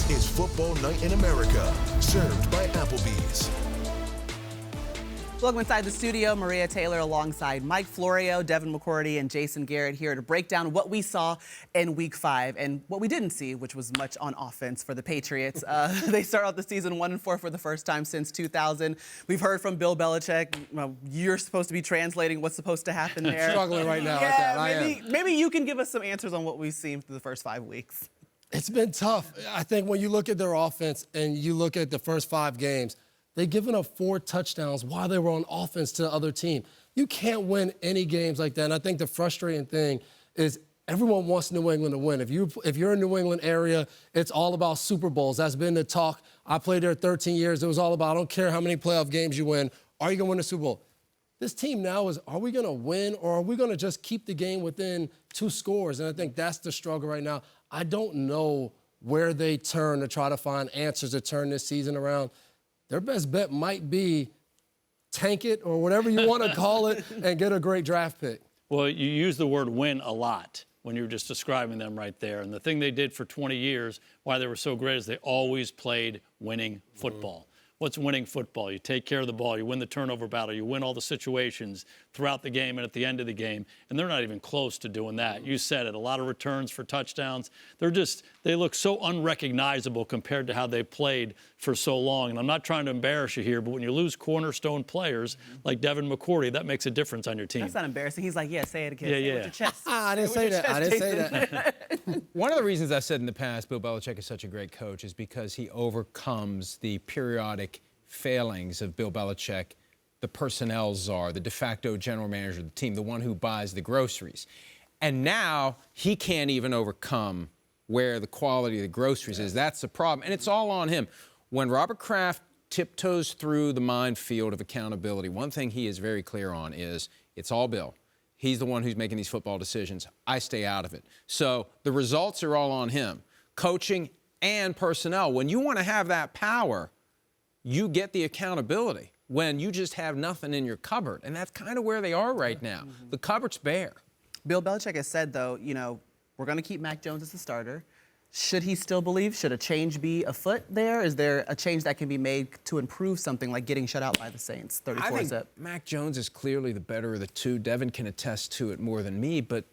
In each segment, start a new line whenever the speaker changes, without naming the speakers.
is Football Night in America, served by Applebee's.
Welcome inside the studio. Maria Taylor alongside Mike Florio, Devin McCourty, and Jason Garrett here to break down what we saw in Week 5 and what we didn't see, which was much on offense for the Patriots. They start out the season 1-4 for the first time since 2000. We've heard from Bill Belichick. You're supposed to be translating what's supposed to happen there.
Struggling right now.
Yeah, maybe you can give us some answers on what we've seen through the first 5 weeks.
It's been tough. I think when you look at their offense and you look at the first 5 games, they've given up 4 touchdowns while they were on offense to the other team. You can't win any games like that. And I think the frustrating thing is everyone wants New England to win. If you're in New England area, it's all about Super Bowls. That's been the talk. I played there 13 years. It was all about, I don't care how many playoff games you win, are you going to win the Super Bowl? This team now is, are we going to win or are we going to just keep the game within 2 scores? And I think that's the struggle right now. I don't know where they turn to try to find answers to turn this season around. Their best bet might be tank it or whatever you want to call it and get a great draft pick.
Well, you use the word win a lot when you were just describing them right there. And the thing they did for 20 years, why they were so great, is they always played winning football. What's winning football? You take care of the ball. You win the turnover battle. You win all the situations throughout the game and at the end of the game. And they're not even close to doing that. You said it. A lot of returns for touchdowns. They look so unrecognizable compared to how they played for so long. And I'm not trying to embarrass you here, but when you lose cornerstone players like Devin McCourty, that makes a difference on your team.
That's not embarrassing. He's like, yeah, say it again.
Yeah,
say
yeah.
it with your chest.
I didn't say that. I didn't say that.
One of the reasons I've said in the past Bill Belichick is such a great coach is because he overcomes the periodic failings of Bill Belichick, the personnel czar, the de facto general manager of the team, the one who buys the groceries. And now he can't even overcome where the quality of the groceries is. That's the problem. And it's all on him. When Robert Kraft tiptoes through the minefield of accountability, one thing he is very clear on is it's all Bill. He's the one who's making these football decisions. I stay out of it. So the results are all on him, coaching and personnel. When you want to have that power, you get the accountability when you just have nothing in your cupboard. And that's kind of where they are right now. The cupboard's bare.
Bill Belichick has said, though, we're going to keep Mac Jones as the starter. Should he still believe? Should a change be afoot there? Is there a change that can be made to improve something like getting shut out by the Saints, 34-zip?
I think Mac Jones is clearly the better of the two. Devin can attest to it more than me, but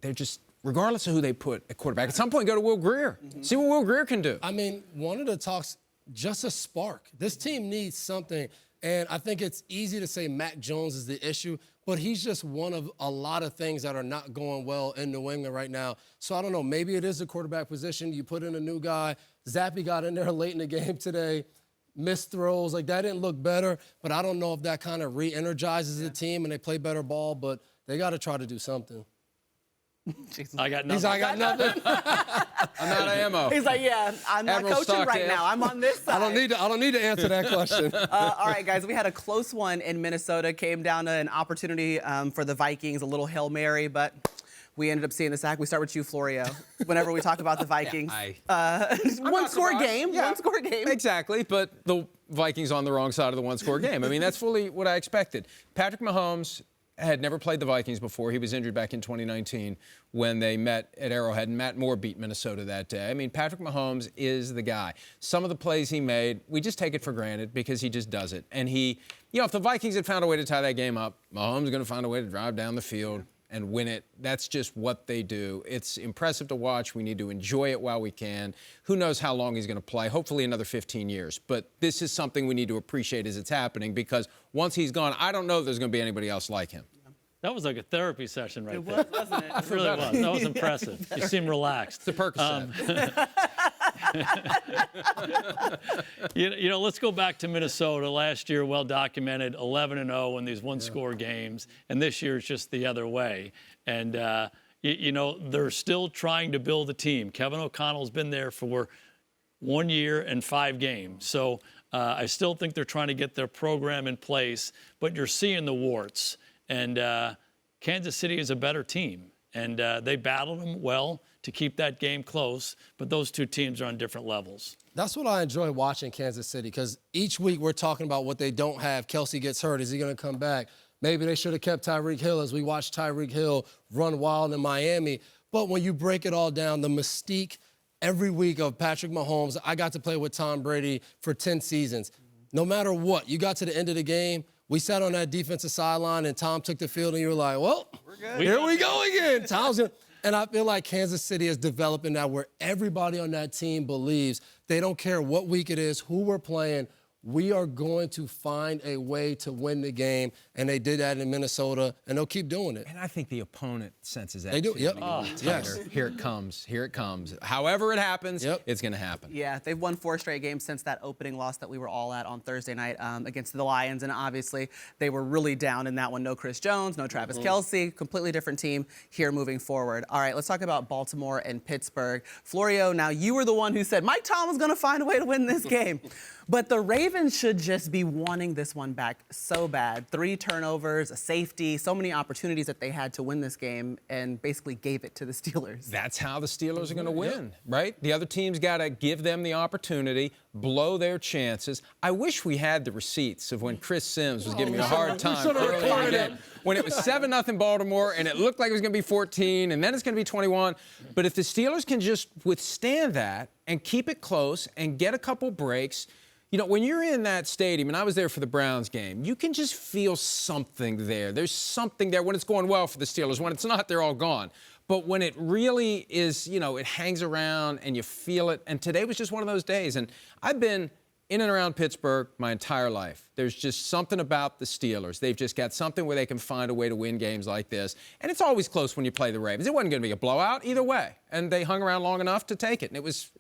they're just, regardless of who they put at quarterback, at some point go to Will Grier. See what Will Grier can do.
I mean, one of the talks, just a spark. This team needs something, and I think it's easy to say Mac Jones is the issue, but he's just one of a lot of things that are not going well in New England right now. So I don't know, maybe it is the quarterback position. You put in a new guy. Zappy got in there late in the game today, missed throws. Like, that didn't look better, but I don't know if that kind of re-energizes the team and they play better ball, but they got to try to do something.
I got nothing.
He's like, I got nothing.
I'm out of ammo.
He's like, yeah, I'm not
Admiral
coaching right
Stockdale.
now. I'm on this side.
I don't need to answer that question.
All right, guys, we had a close one in Minnesota. Came down to an opportunity for the Vikings, a little Hail Mary, but we ended up seeing the sack. We start with you, Florio. Whenever we talk about the Vikings. One-score game.
Yeah,
one-score game.
Exactly, but the Vikings on the wrong side of the one-score game. I mean, that's fully what I expected. Patrick Mahomes had never played the Vikings before. He was injured back in 2019 when they met at Arrowhead, and Matt Moore beat Minnesota that day. I mean, Patrick Mahomes is the guy. Some of the plays he made, we just take it for granted because he just does it. And if the Vikings had found a way to tie that game up, Mahomes is going to find a way to drive down the field and win it. That's just what they do. It's impressive to watch. We need to enjoy it while we can. Who knows how long he's going to play? Hopefully another 15 years. But this is something we need to appreciate as it's happening because once he's gone, I don't know if there's going to be anybody else like him.
That was like a therapy session right there.
It was, wasn't it?
It really was. That was impressive. You seem relaxed.
It's a Percocet.
Let's go back to Minnesota. Last year, well documented, 11-0 in these one-score games, and this year it's just the other way. And they're still trying to build a team. Kevin O'Connell's been there for 1 year and 5 games. So I still think they're trying to get their program in place, but you're seeing the warts. And Kansas City is a better team. And they battled them well to keep that game close. But those two teams are on different levels.
That's what I enjoy watching Kansas City because each week we're talking about what they don't have. Kelsey gets hurt. Is he going to come back? Maybe they should have kept Tyreek Hill as we watched Tyreek Hill run wild in Miami. But when you break it all down, the mystique every week of Patrick Mahomes. I got to play with Tom Brady for 10 seasons. No matter what, you got to the end of the game, we sat on that defensive sideline, and Tom took the field, and you were like, well, here we go again. Tom's gonna. And I feel like Kansas City is developing that where everybody on that team believes they don't care what week it is, who we're playing, we are going to find a way to win the game. And they did that in Minnesota, and they'll keep doing it.
And I think the opponent senses that.
They do, yep.
Yes. Here it comes. Here it comes. However it happens, it's going to happen.
Yeah, they've won 4 straight games since that opening loss that we were all at on Thursday night against the Lions. And obviously, they were really down in that one. No Chris Jones, no Travis Kelce, completely different team here moving forward. All right, let's talk about Baltimore and Pittsburgh. Florio, now you were the one who said Mike Tomlin's going to find a way to win this game. But the Ravens should just be wanting this one back so bad. 3 turnovers, a safety, so many opportunities that they had to win this game and basically gave it to the Steelers.
That's how the Steelers are going to win, right? The other team's got to give them the opportunity, blow their chances. I wish we had the receipts of when Chris Sims was giving me a hard time early in the game. When it was 7-0 Baltimore and it looked like it was going to be 14 and then it's going to be 21. But if the Steelers can just withstand that and keep it close and get a couple breaks, you know, when you're in that stadium, and I was there for the Browns game, you can just feel something there. There's something there when it's going well for the Steelers. When it's not, they're all gone. But when it really is, you know, it hangs around and you feel it. And today was just one of those days. And I've been in and around Pittsburgh my entire life. There's just something about the Steelers. They've just got something where they can find a way to win games like this. And it's always close when you play the Ravens. It wasn't going to be a blowout either way. And they hung around long enough to take it. And it was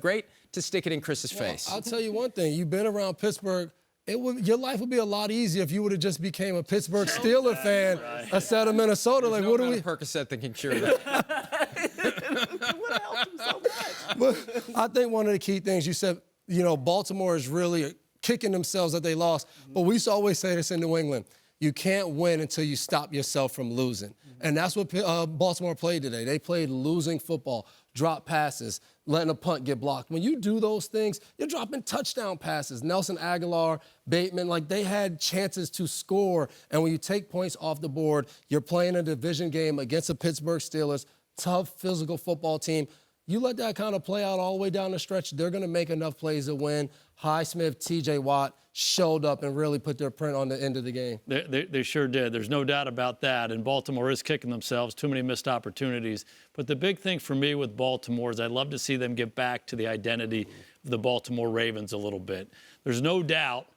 great to stick it in Chris's face.
I'll tell you one thing. You've been around Pittsburgh. Your life would be a lot easier if you would have just became a Pittsburgh Steelers fan instead of Minnesota.
There's
like,
no
what do we?
Percocet that can cure that.
It would have helped him so much.
But I think one of the key things you said, you know, Baltimore is really kicking themselves that they lost. But we used to always say this in New England. You can't win until you stop yourself from losing. And that's what Baltimore played today. They played losing football, drop passes, letting a punt get blocked. When you do those things, you're dropping touchdown passes. Nelson Aguilar, Bateman, like they had chances to score. And when you take points off the board, you're playing a division game against the Pittsburgh Steelers, tough physical football team. You let that kind of play out all the way down the stretch, they're going to make enough plays to win. Highsmith, T.J. Watt showed up and really put their print on the end of the game.
They sure did. There's no doubt about that. And Baltimore is kicking themselves. Too many missed opportunities. But the big thing for me with Baltimore is I'd love to see them get back to the identity of the Baltimore Ravens a little bit. There's no doubt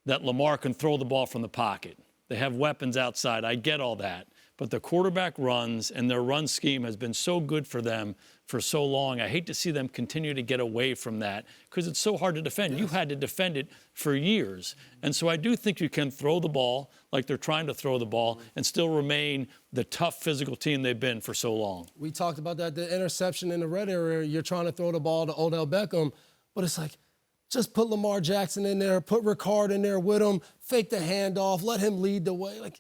that Lamar can throw the ball from the pocket. They have weapons outside. I get all that. But the quarterback runs and their run scheme has been so good for them for so long. I hate to see them continue to get away from that because it's so hard to defend. You had to defend it for years. And so I do think you can throw the ball like they're trying to throw the ball and still remain the tough physical team they've been for so long.
We talked about that, the interception in the red area. You're trying to throw the ball to Odell Beckham, but it's like, just put Lamar Jackson in there, put Ricard in there with him, fake the handoff, let him lead the way. Like,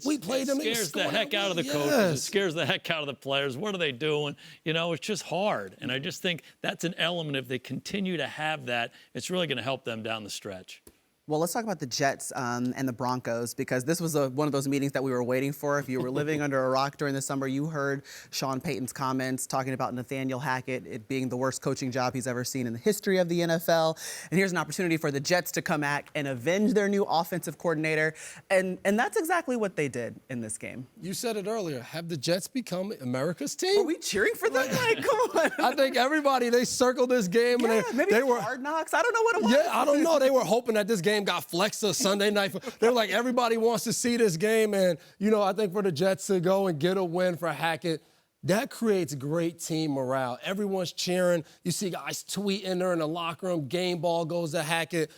we played them.
It scares the heck out of the coaches. It scares the heck out of the players. What are they doing? You know, it's just hard. And I just think that's an element. If they continue to have that, it's really going to help them down the stretch.
Well, let's talk about the Jets and the Broncos because this was one of those meetings that we were waiting for. If you were living under a rock during the summer, you heard Sean Payton's comments talking about Nathaniel Hackett, it being the worst coaching job he's ever seen in the history of the NFL. And here's an opportunity for the Jets to come back and avenge their new offensive coordinator. And that's exactly what they did in this game.
You said it earlier. Have the Jets become America's team?
Are we cheering for them? Like, come on.
I think everybody, they circled this game.
Yeah,
and
maybe
they were
Hard Knocks. I don't know what it was.
Yeah, I don't know. They were hoping that this game got flexed to Sunday night. They were like, everybody wants to see this game. And, you know, I think for the Jets to go and get a win for Hackett, that creates great team morale. Everyone's cheering. You see guys tweeting there in the locker room. Game ball goes to Hackett.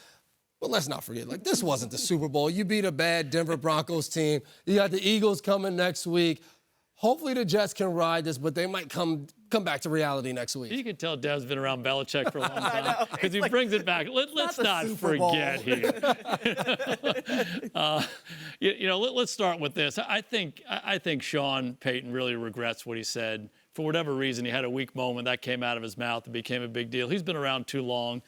But let's not forget, like, this wasn't the Super Bowl. You beat a bad Denver Broncos team. You got the Eagles coming next week. Hopefully the Jets can ride this, but they might come back to reality next week.
You can tell Dev's been around Belichick for a long time because he brings it back. Let's not forget here. Let's start with this. I think Sean Payton really regrets what he said. For whatever reason, he had a weak moment that came out of his mouth and became a big deal. He's been around too long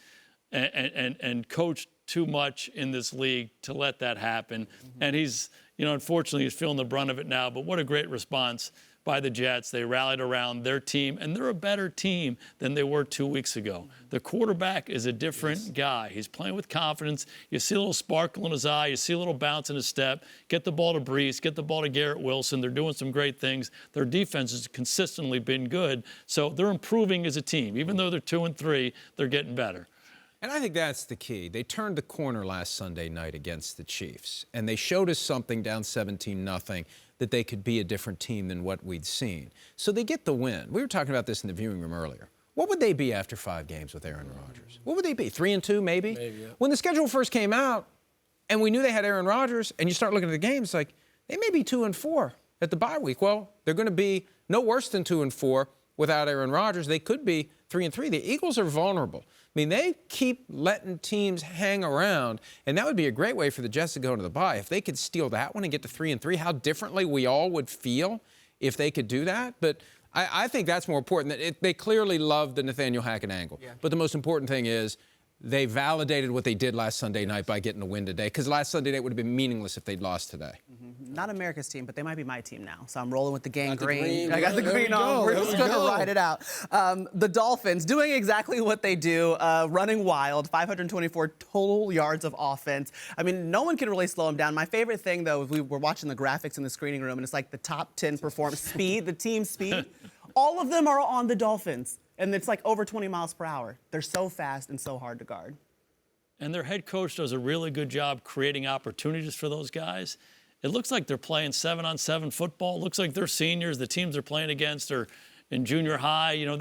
and coached too much in this league to let that happen. And he's, unfortunately, he's feeling the brunt of it now. But what a great response by the Jets. They rallied around their team, and they're a better team than they were 2 weeks ago. The quarterback is a different guy. He's playing with confidence. You see a little sparkle in his eye. You see a little bounce in his step. Get the ball to Brees. Get the ball to Garrett Wilson. They're doing some great things. Their defense has consistently been good. So they're improving as a team. Even though they're 2-3, they're getting better.
And I think that's the key. They turned the corner last Sunday night against the Chiefs, and they showed us something down 17-0, that they could be a different team than what we'd seen. So they get the win. We were talking about this in the viewing room earlier. What would they be after 5 games with Aaron Rodgers? What would they be? 3-2, maybe?
Maybe, yeah.
When the schedule first came out, and we knew they had Aaron Rodgers, and you start looking at the games, like, they may be 2-4 at the bye week. Well, they're going to be no worse than 2-4 without Aaron Rodgers. They could be 3-3. The Eagles are vulnerable. I mean, they keep letting teams hang around, and that would be a great way for the Jets to go into the bye. If they could steal that one and get to 3-3, how differently we all would feel if they could do that. But I think that's more important. They clearly love the Nathaniel Hackett angle. Yeah. But the most important thing is they validated what they did last Sunday night by getting a win today, because last Sunday night would have been meaningless if they'd lost today.
Mm-hmm. Not America's team, but they might be my team now. So I'm rolling with the gang green.
I
got the green on. We're just going to ride it out. The Dolphins doing exactly what they do, running wild, 524 total yards of offense. I mean, no one can really slow them down. My favorite thing, though, is we were watching the graphics in the screening room, and it's like the top 10 performance speed, the team speed. All of them are on the Dolphins. And it's like over 20 miles per hour. They're so fast and so hard to guard.
And their head coach does a really good job creating opportunities for those guys. It looks like they're playing 7-on-7 football. It looks like they're seniors. The teams they're playing against are in junior high. You know,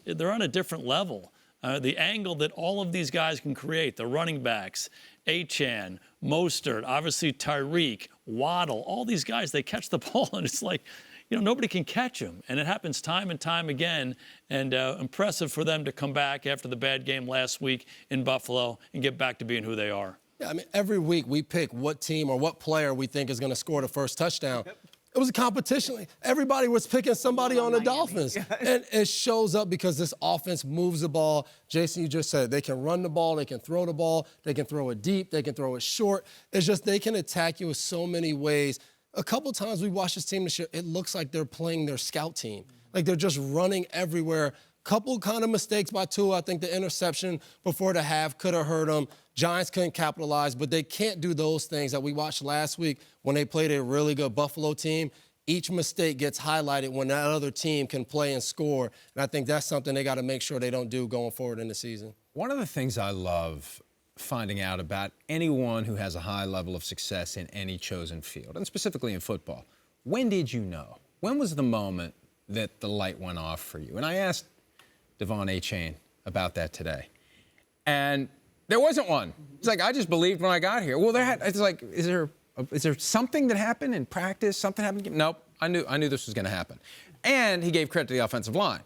they're on a different level. The angle that all of these guys can create, the running backs, Achane, Mostert, obviously Tyreek, Waddle, all these guys, they catch the ball, and it's like, you know, nobody can catch them. And it happens time and time again. And impressive for them to come back after the bad game last week in Buffalo and get back to being who they are.
Yeah, I mean, every week we pick what team or what player we think is going to score the first touchdown. Yep. It was a competition. Everybody was picking somebody on the Dolphins. Yeah. And it shows up because this offense moves the ball. Jason, you just said they can run the ball, they can throw the ball, they can throw it deep, they can throw it short. It's just they can attack you in so many ways. A couple times we watched this team this year, it looks like they're playing their scout team. Like they're just running everywhere. Couple kind of mistakes by Tua. I think the interception before the half could have hurt them. Giants couldn't capitalize, but they can't do those things that we watched last week when they played a really good Buffalo team. Each mistake gets highlighted when that other team can play and score. And I think that's something they got to make sure they don't do going forward in the season.
One of the things I love finding out about anyone who has a high level of success in any chosen field, and specifically in football, when did you know? When was the moment that the light went off for you? And I asked Devon Achane about that today. And there wasn't one. It's like, I just believed when I got here. Well, it's like, is there something that happened in practice? Something happened? Nope, I knew this was going to happen. And he gave credit to the offensive line.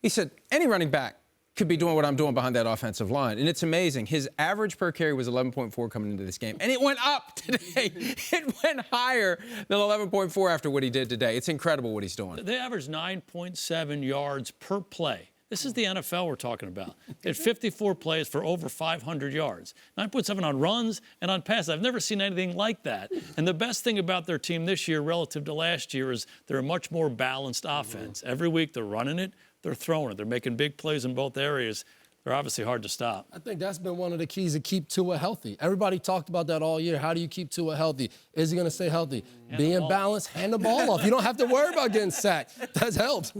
He said, any running back could be doing what I'm doing behind that offensive line. And it's amazing. His average per carry was 11.4 coming into this game. And it went up today. It went higher than 11.4 after what he did today. It's incredible what he's doing.
They averaged 9.7 yards per play. This is the NFL we're talking about. They had 54 plays for over 500 yards. 9.7 on runs and on passes. I've never seen anything like that. And the best thing about their team this year relative to last year is they're a much more balanced offense. Every week they're running it. They're throwing it. They're making big plays in both areas. They're obviously hard to stop.
I think that's been one of the keys to keep Tua healthy. Everybody talked about that all year. How do you keep Tua healthy? Is he going to stay healthy? Being balanced, hand the ball off. You don't have to worry about getting sacked. That's helped.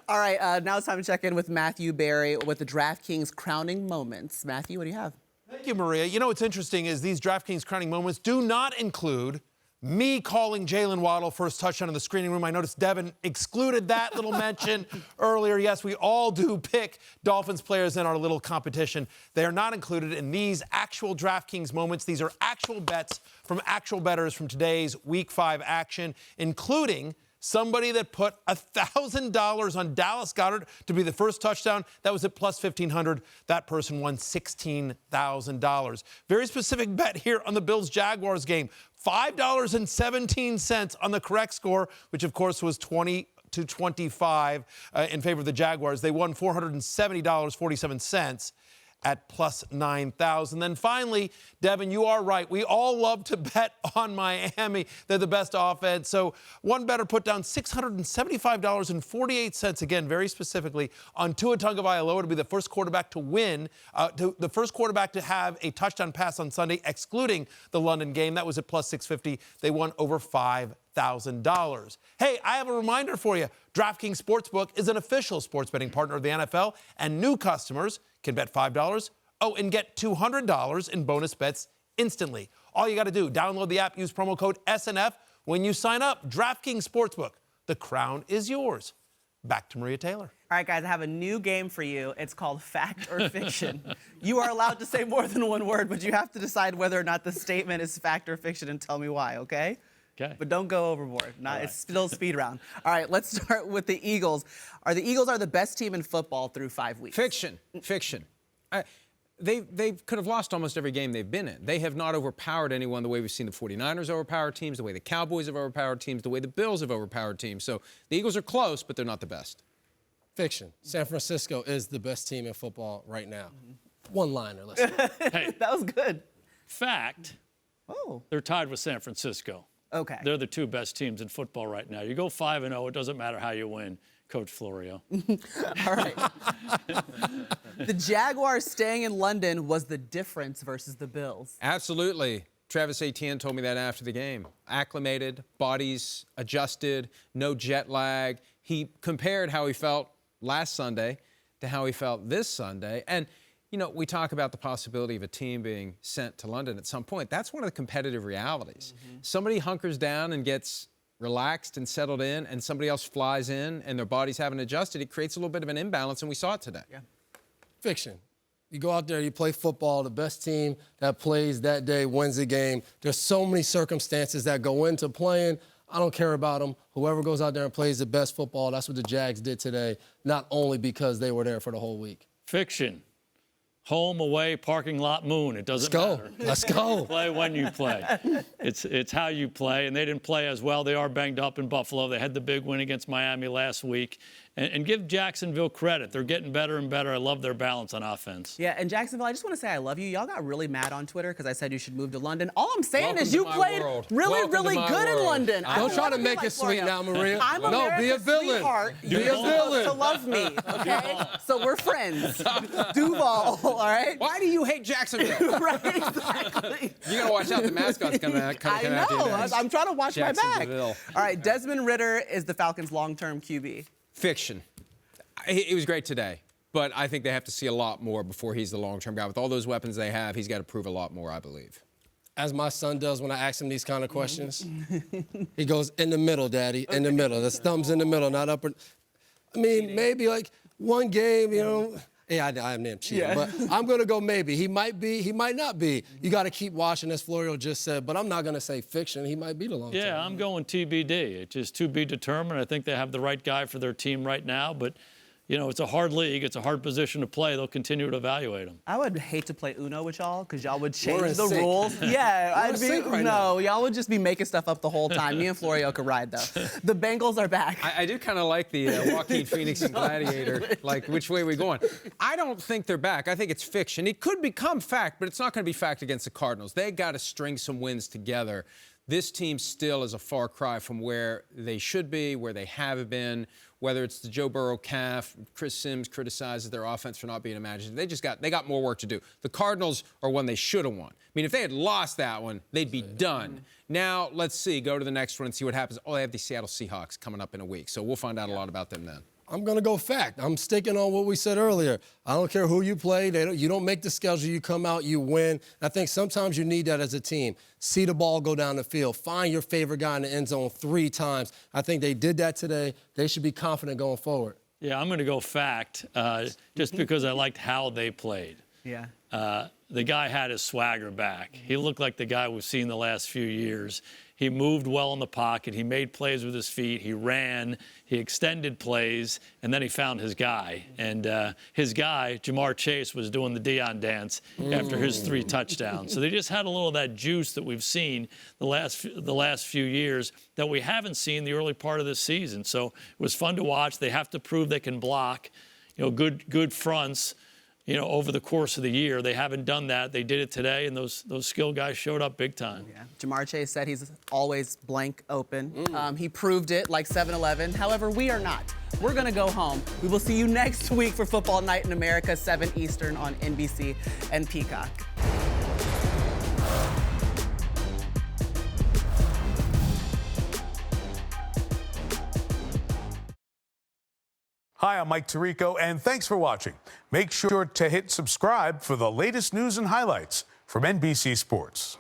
All right, now it's time to check in with Matthew Berry with the DraftKings crowning moments. Matthew, what do you have?
Thank you, Maria. You know what's interesting is these DraftKings crowning moments do not include me calling Jalen Waddle first touchdown in the screening room. I noticed Devin excluded that little mention earlier. Yes, we all do pick Dolphins players in our little competition. They are not included in these actual DraftKings moments. These are actual bets from actual bettors from today's Week 5 action, including somebody that put $1,000 on Dallas Goedert to be the first touchdown. That was at plus 1,500. That person won $16,000. Very specific bet here on the Bills-Jaguars game. $5.17 on the correct score, which, of course, was 20-25 in favor of the Jaguars. They won $470.47. at plus 9,000. Then finally, Devin, you are right. We all love to bet on Miami. They're the best offense. So one better put down $675.48, again, very specifically, on Tua Tagovailoa to be the first quarterback to win, the first quarterback to have a touchdown pass on Sunday, excluding the London game. That was at plus 650. They won over $5,000. Hey, I have a reminder for you. DraftKings Sportsbook is an official sports betting partner of the NFL, and new customers can bet $5, and get $200 in bonus bets instantly. All you got to do, download the app, use promo code SNF when you sign up. DraftKings Sportsbook, the crown is yours. Back to Maria Taylor.
All right, guys, I have a new game for you. It's called Fact or Fiction. You are allowed to say more than one word, but you have to decide whether or not the statement is fact or fiction and tell me why, okay?
Okay.
But don't go overboard. It's still speed round. All right, let's start with the Eagles. The Eagles are the best team in football through 5 weeks.
Fiction. They could have lost almost every game they've been in. They have not overpowered anyone the way we've seen the 49ers overpower teams, the way the Cowboys have overpowered teams, the way the Bills have overpowered teams. So the Eagles are close, but they're not the best.
Fiction. San Francisco is the best team in football right now. One-liner, listen.
Hey,
That was good.
fact,
Oh,
they're tied with San Francisco.
okay.
They're the two best teams in football right now. You go 5-0, it doesn't matter how you win, Coach Florio.
All right. The Jaguars staying in London was the difference versus the Bills.
Absolutely. Travis Etienne told me that after the game. Acclimated, bodies adjusted, no jet lag. He compared how he felt last Sunday to how he felt this Sunday. And, you know, we talk about the possibility of a team being sent to London at some point. That's one of the competitive realities. Somebody hunkers down and gets relaxed and settled in, and somebody else flies in and their bodies haven't adjusted. It creates a little bit of an imbalance, and we saw it today.
Yeah.
Fiction. You go out there, you play football, the best team that plays that day wins the game. There's so many circumstances that go into playing. I don't care about them. Whoever goes out there and plays the best football, that's what the Jags did today, not only because they were there for the whole week.
Fiction. Home, away, parking lot, moon. It doesn't matter.
Let's go.
Play when you play. It's how you play, and they didn't play as well. They are banged up in Buffalo. They had the big win against Miami last week. And give Jacksonville credit. They're getting better and better. I love their balance on offense.
Yeah, and Jacksonville, I just want to say I love you. Y'all got really mad on Twitter because I said you should move to London. All I'm saying
Welcome
is you
to my
played
world.
really,
Welcome to
really
my
good in
world.
London.
Don't try to make it sweet now, Maria.
I'm
No, be a
America's
villain.
sweetheart.
Be
You're
a
supposed
villain.
to love me, okay? So we're friends. Duval, all right?
Why do you hate Jacksonville?
Right, exactly.
You got to watch out. The mascot's coming out.
I know. I'm trying to watch my back.
Jacksonville.
All right, Desmond Ridder is the Falcons' long-term QB.
Fiction. He was great today, but I think they have to see a lot more before he's the long-term guy. With all those weapons they have, he's got to prove a lot more, I believe.
As my son does when I ask him these kind of questions, he goes, in the middle, Daddy, in the middle. The thumb's in the middle, not up. I mean, maybe like one game, you know. Yeah, I'm named cheating, but I'm going to go maybe. He might be, he might not be. You got to keep watching, as Florio just said, but I'm not going to say fiction. He might be the long term.
Yeah, I'm going TBD. It's just to be determined. I think they have the right guy for their team right now, but you know, it's a hard league. It's a hard position to play. They'll continue to evaluate them.
I would hate to play Uno with y'all because y'all would
We're
change
in
the
sync.
rules. Yeah,
We're in sync right now.
y'all would just be making stuff up the whole time. Me and Florio could ride though. The Bengals are back.
I do kind of like the Joaquin Phoenix and Gladiator, like which way are we going? I don't think they're back. I think it's fiction. It could become fact, but it's not going to be fact against the Cardinals. They got to string some wins together. This team still is a far cry from where they should be, where they have been, whether it's the Joe Burrow calf. Chris Sims criticizes their offense for not being imaginative. They got more work to do. The Cardinals are one they should have won. I mean, if they had lost that one, they'd be done. Now, let's see, go to the next one and see what happens. Oh, they have the Seattle Seahawks coming up in a week, so we'll find out a lot about them then.
I'm going to go fact. I'm sticking on what we said earlier. I don't care who you play. You don't make the schedule. You come out, you win. I think sometimes you need that as a team. See the ball go down the field. Find your favorite guy in the end zone 3 times. I think they did that today. They should be confident going forward.
Yeah, I'm going to go fact just because I liked how they played.
Yeah.
The guy had his swagger back. He looked like the guy we've seen the last few years. He moved well in the pocket. He made plays with his feet. He ran. He extended plays. And then he found his guy. And his guy, Jamar Chase, was doing the Deion dance after his 3 touchdowns. So they just had a little of that juice that we've seen the last few years that we haven't seen the early part of this season. So it was fun to watch. They have to prove they can block, you know, good fronts. over the course of the year. They haven't done that. They did it today, and those skill guys showed up big time.
Yeah. Jamar Chase said he's always blank open. He proved it like 7-Eleven. However, we are not. We're going to go home. We will see you next week for Football Night in America, 7 Eastern on NBC and Peacock.
Hi, I'm Mike Tirico, and thanks for watching. Make sure to hit subscribe for the latest news and highlights from NBC Sports.